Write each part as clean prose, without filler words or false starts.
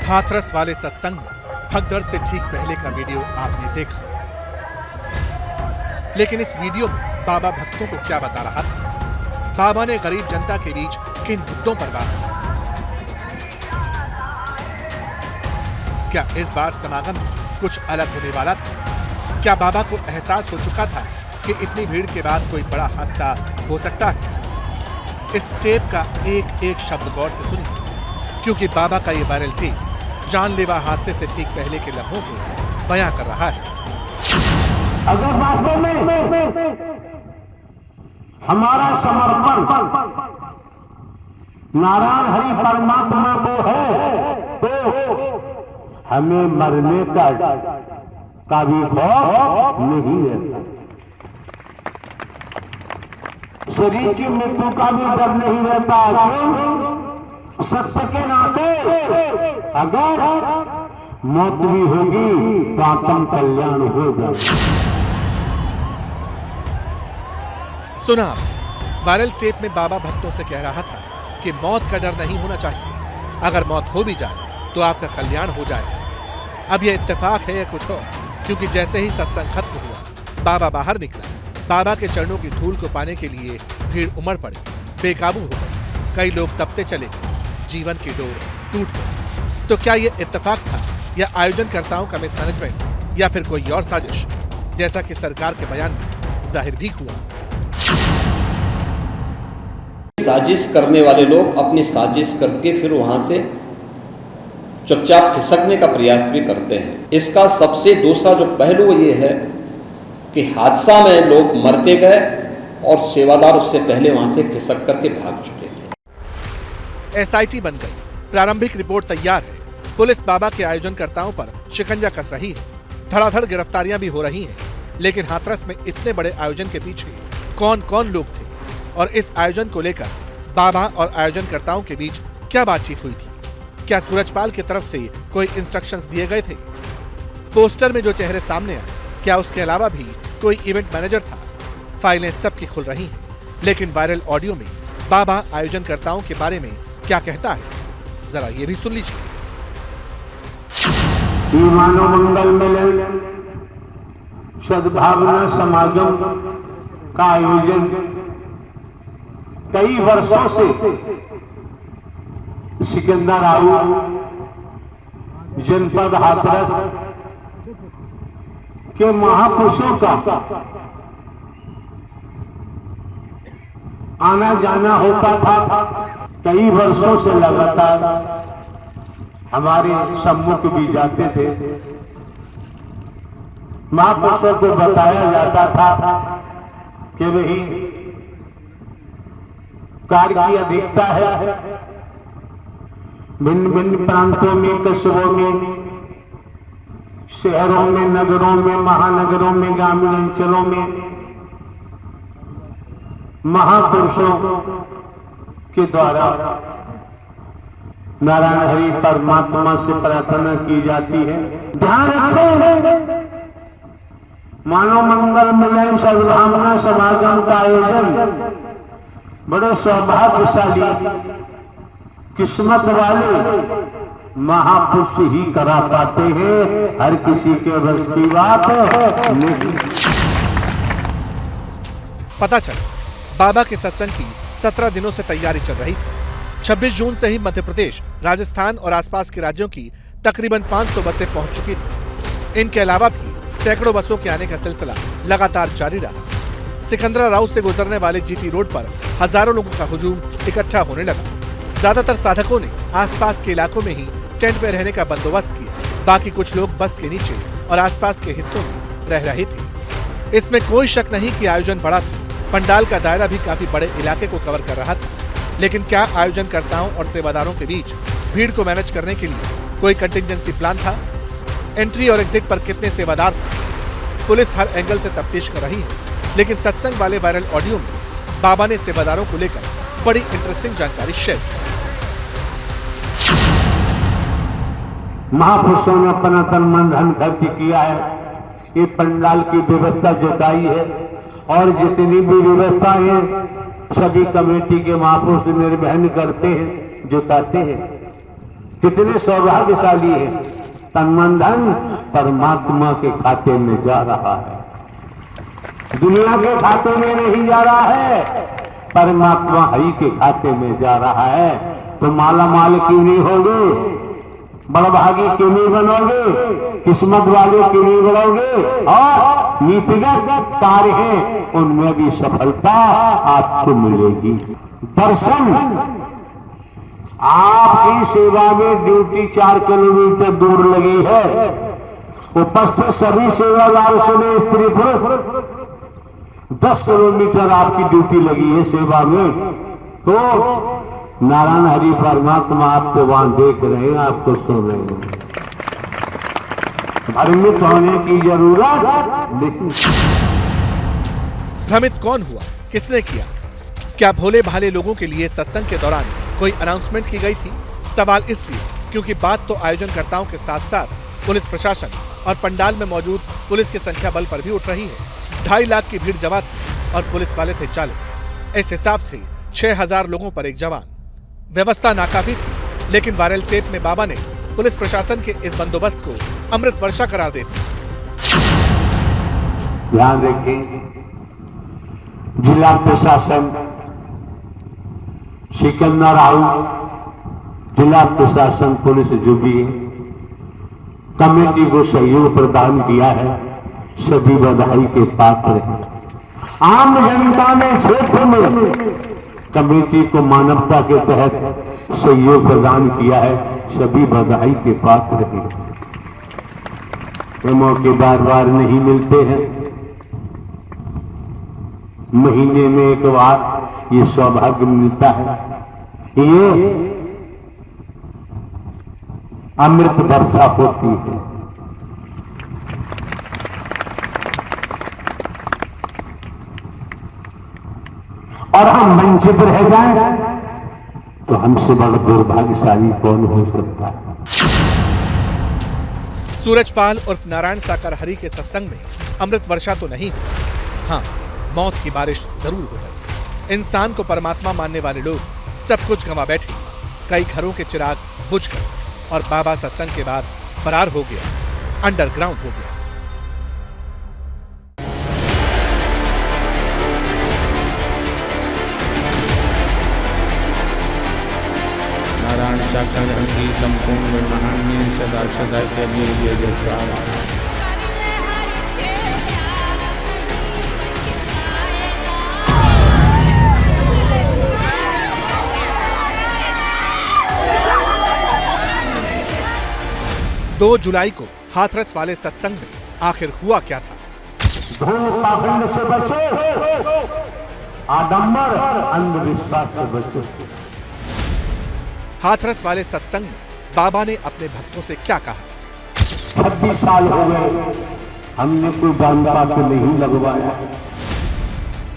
हाथरस वाले सत्संग में भगदड़ से ठीक पहले का वीडियो आपने देखा, लेकिन इस वीडियो में बाबा भक्तों को क्या बता रहा था? बाबा ने गरीब जनता के बीच किन मुद्दों पर बात की? क्या इस बार समागम में कुछ अलग होने वाला था? क्या बाबा को एहसास हो चुका था कि इतनी भीड़ के बाद कोई बड़ा हादसा हो सकता है? इस टेप का एक एक शब्द गौर से सुनिए, क्योंकि बाबा का ये वायरल टेप जानलेवा हादसे से ठीक पहले के लम्हों को बयां कर रहा है। अगर वास्तव में हमारा समर्पण नारायण हरि परमात्मा को है तो हमें मरने का भी खौफ नहीं रहता, शरीर की मृत्यु का भी डर नहीं रहता। सत्य के नाते अगर मौत भी होगी तो आत्म कल्याण होगा। सुना, वायरल टेप में बाबा भक्तों से कह रहा था कि मौत का डर नहीं होना चाहिए, अगर मौत हो भी जाए तो आपका कल्याण हो जाएगा। अब यह इत्तेफाक है या कुछ और, क्योंकि जैसे ही सत्संग खत्म हुआ, बाबा बाहर निकला। बाबा के चरणों की धूल को पाने के लिए भीड़ उमड़ पड़ी, बेकाबू हो गई। कई लोग तपते चले गए, जीवन की डोर टूट गई। तो क्या यह इत्तेफाक था या आयोजनकर्ताओं का मिसमैनेजमेंट या फिर कोई और साजिश, जैसा कि सरकार के बयान में जाहिर भी हुआ? साजिश करने वाले लोग अपनी साजिश करके फिर वहां से चुपचाप खिसकने का प्रयास भी करते हैं। इसका सबसे दूसरा जो पहलू ये है कि हादसा में लोग मरते गए और सेवादार उससे पहले वहां से खिसक करके भाग चुके थे। एसआईटी बन गई, प्रारंभिक रिपोर्ट तैयार है। पुलिस बाबा के आयोजनकर्ताओं पर शिकंजा कस रही है, धड़ाधड़ गिरफ्तारियां भी हो रही हैं। लेकिन हाथरस में इतने बड़े आयोजन के पीछे कौन कौन लोग थे और इस आयोजन को लेकर बाबा और आयोजनकर्ताओं के बीच क्या बातचीत हुई थी? क्या सूरजपाल की तरफ से कोई इंस्ट्रक्शंस दिए गए थे? पोस्टर में जो चेहरे सामने आए, क्या उसके अलावा भी कोई इवेंट मैनेजर था? फाइलें सबकी खुल रही हैं, लेकिन वायरल ऑडियो में बाबा आयोजनकर्ताओं के बारे में क्या कहता है, जरा ये भी सुन लीजिए। मानव मंगल मिलन सद्भावना समागम का आयोजन कई वर्षों से सिकंदराऊ जनपद हाथरस के महापुरुषों का आना जाना होता था। कई वर्षों से लगातार हमारे सम्मुख भी जाते थे। महापुरुषों को बताया जाता था कि वही कार्य की अधिकता है। भिन्न भिन्न प्रांतों में, कस्बों में, शहरों में, नगरों में, महानगरों में, ग्रामीण अंचलों में महापुरुषों के द्वारा नारायण हरि परमात्मा से प्रार्थना की जाती है। ध्यान रखें, मानव मंगल मिलन सद्भावना समागम का आयोजन बड़े सौभाग्यशाली किस्मत वाले महापुरुष ही करा पाते हैं, हर किसी के बस की बात नहीं। पता चला बाबा के सत्संग की 17 दिनों से तैयारी चल रही थी। 26 जून से ही मध्य प्रदेश, राजस्थान और आसपास के राज्यों की तकरीबन 500 बसें पहुंच चुकी थी। इनके अलावा भी सैकड़ों बसों के आने का सिलसिला लगातार जारी रहा। सिकंदराऊ से गुजरने वाले जीटी रोड पर हजारों लोगों का हुजूम इकट्ठा होने लगा। ज्यादातर साधकों ने आसपास के इलाकों में ही टेंट में रहने का बंदोबस्त किया। बाकी कुछ लोग बस के नीचे और आसपास के हिस्सों में रह रहे थे। इसमें कोई शक नहीं कि आयोजन बड़ा था। पंडाल का दायरा भी काफी बड़े इलाके को कवर कर रहा था। लेकिन क्या आयोजनकर्ताओं और सेवादारों के बीच भीड़ को मैनेज करने के लिए कोई कंटिंजेंसी प्लान था? एंट्री और एग्जिट पर कितने सेवादार थे? पुलिस हर एंगल से तफ्तीश कर रही है। लेकिन सत्संग वाले वायरल ऑडियो में बाबा ने सेवादारों को लेकर बड़ी इंटरेस्टिंग जानकारी शेयर की। महापुरुषों ने अपना तन मन धन खर्च किया है, ये पंडाल की व्यवस्था जुटाई है और जितनी भी व्यवस्था है सभी कमेटी के महापुरुष निर्वहन करते हैं, जुटाते हैं। कितने सौभाग्यशाली है, तन मन धन परमात्मा के खाते में जा रहा है, दुनिया के खाते में नहीं जा रहा है, परमात्मा हरि के खाते में जा रहा है। तो माला माल क्यों नहीं होगे, बड़भागी क्यों नहीं बनोगे, किस्मत वाले क्यों नहीं बनोगे, और नीतिगत कार्य है उनमें भी सफलता आपको मिलेगी। दर्शन, आपकी सेवा में ड्यूटी 4 किलोमीटर दूर लगी है, उपस्थित सभी सेवादार सुने, स्त्री पुरुष 10 किलोमीटर आपकी ड्यूटी लगी है सेवा में, तो नारायण हरि परमात्मा आपको वहां देख रहे हैं, आपको सुन रहे हैं, भ्रमित होने की जरूरत नहीं। भ्रमित कौन हुआ, किसने किया? क्या भोले भाले लोगों के लिए सत्संग के दौरान कोई अनाउंसमेंट की गई थी? सवाल इसलिए क्योंकि बात तो आयोजनकर्ताओं के साथ साथ पुलिस प्रशासन और पंडाल में मौजूद पुलिस के संख्या बल पर भी उठ रही है। 2.5 लाख की भीड़ जमा थी और पुलिस वाले थे 40। इस हिसाब से 6000 लोगों पर एक जवान। व्यवस्था नाकाफी थी, लेकिन वायरल टेप में बाबा ने पुलिस प्रशासन के इस बंदोबस्त को अमृत वर्षा करार दे दी। ध्यान रखें, जिला प्रशासन सिकंदर राउत, जिला प्रशासन पुलिस जो भी है, कमेटी को सहयोग प्रदान किया है, सभी बधाई के पात्र हैं। आम जनता ने क्षेत्र में कमेटी को मानवता के तहत सहयोग प्रदान किया है, सभी बधाई के पात्र हैं। ये मौके बार बार नहीं मिलते हैं, महीने में एक बार ये सौभाग्य मिलता है। ये अमृत वर्षा होती है। और हम वंचित रह जाए तो हमसे बड़ा दुर्भाग्यशाली कौन हो सकता है। सूरजपाल उर्फ नारायण साकार हरि के सत्संग में अमृत वर्षा तो नहीं हुई, हाँ मौत की बारिश जरूर हो गई। इंसान को परमात्मा मानने वाले लोग सब कुछ गंवा बैठे, कई घरों के चिराग बुझ गए और बाबा सत्संग के बाद फरार हो गया, अंडरग्राउंड हो गया। नारायण साकार हरि संपूर्ण ब्रह्मांड सदा सदा के लिए जय जयकार। दो जुलाई को हाथरस वाले सत्संग में आखिर हुआ क्या था? पाखंड से बचो, आडंबर अंधविश्वास से बचो। हाथरस वाले सत्संग में बाबा ने अपने भक्तों से क्या कहा? 26 साल हो गए, हमने कोई बांधा तो नहीं लगवाया।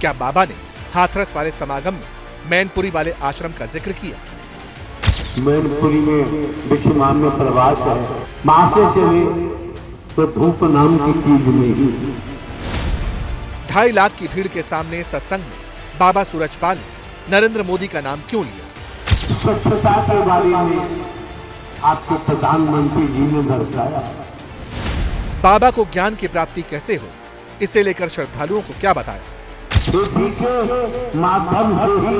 क्या बाबा ने हाथरस वाले समागम में मैनपुरी वाले आश्रम का जिक्र किया? मैनपुरी में विश्वमान में प्रवास है, मां से चले तो धूप नाम की चीज नहीं। 2.5 लाख की भीड़ के सामने सत्संग में बाबा सूरजपाल ने नरेंद्र मोदी का नाम क्यों लिया? स्वच्छता के बारे में आपके प्रधानमंत्री जी ने दर्शाया। बाबा को ज्ञान की प्राप्ति कैसे हो, इसे लेकर श्रद्धालुओं को क्या बताया? खेती के माध्यम से ही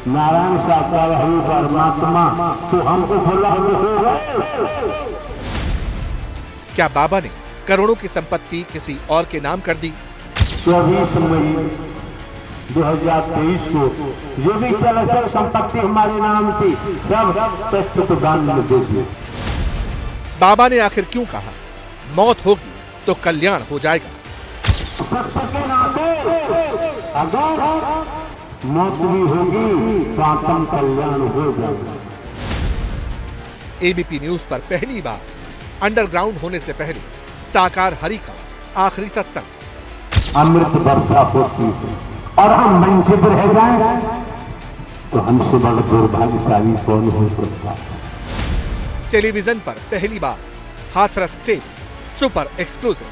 नारायण साकार हरि परमात्मा तो हमको बोला क्या बाबा ने करोड़ों की संपत्ति किसी और के नाम कर दी? 24 मई 2023 को जो भी चल संपत्ति हमारे नाम की सब दान में दे दिए। बाबा ने आखिर क्यों कहा मौत होगी तो कल्याण हो जाएगा? सबके नाते अगर मौत भी होगी तो आत्म कल्याण हो जाएगा। एबीपी न्यूज पर पहली बार अंडरग्राउंड होने से पहले साकार हरि का आखिरी सत्संग। अमृत वर्षा होती है और हम वंचित रह जाए तो हमसे बड़ा दुर्भाग्यशाली कौन हो सकता है। टेलीविजन पर पहली बार हाथरस टेप्स सुपर एक्सक्लूसिव।